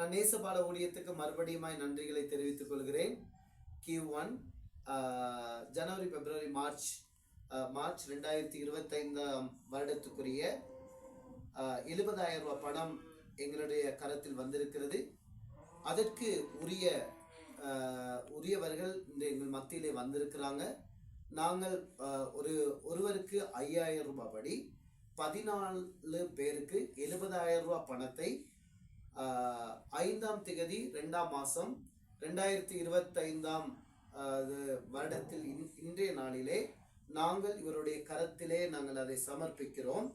நான் நேசபால ஊழியத்துக்கு மறுபடியுமாய் நன்றிகளை தெரிவித்துக் கொள்கிறேன். Q1 ஜனவரி, பிப்ரவரி, மார்ச் 2025 வருடத்துக்குரிய 70,000 ரூபாய் பணம் எங்களுடைய கரத்தில் வந்திருக்கிறது. அதற்கு உரியவர்கள் எங்கள் மத்தியிலே வந்திருக்கிறாங்க. நாங்கள் ஒருவருக்கு 5,000 ரூபாய் படி 14 பேருக்கு 70,000 ரூபாய் பணத்தை 5ஆம் தேதி 2ஆம் மாதம் 2025 வருடத்தில் இன்றைய நாளிலே நாங்கள் இவருடைய கரத்திலே நாங்கள் அதை சமர்ப்பிக்கிறோம்.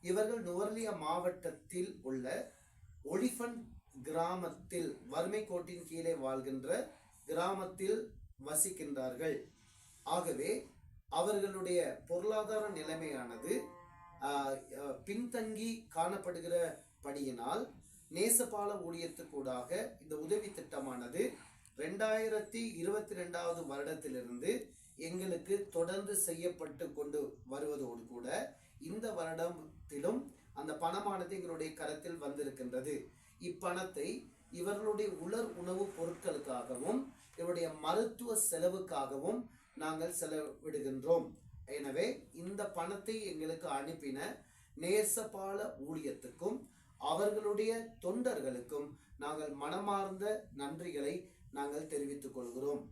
இவர்கள் நுவர்லியா மாவட்டத்தில் உள்ள ஒலிஃபண்ட் கிராமத்தில் வறுமை கோட்டின் கீழே வாழ்கின்ற கிராமத்தில் வசிக்கின்றார்கள். ஆகவே அவர்களுடைய பொருளாதார நிலைமையானது பின்தங்கி காணப்படுகிற படியினால் நேசபால ஊழியத்துக்கூடாக இந்த உதவி திட்டமானது 2022 வருடத்திலிருந்து எங்களுக்கு தொடர்ந்து செய்யப்பட்டு கொண்டு வருவதோடு கூட இந்த வருடத்திலும் அந்த பணமானது எங்களுடைய கரத்தில் வந்திருக்கின்றது. இப்பணத்தை இவர்களுடைய உலர் உணவு பொருட்களுக்காகவும் இவருடைய மருத்துவ செலவுக்காகவும் நாங்கள் செலவிடுகின்றோம். எனவே இந்த பணத்தை எங்களுக்கு அனுப்பின நேசபால ஊழியத்துக்கும் அவர்களுடைய தொண்டர்களுக்கும் நாங்கள் மனமார்ந்த நன்றிகளை நாங்கள் தெரிவித்துக் கொள்கிறோம்.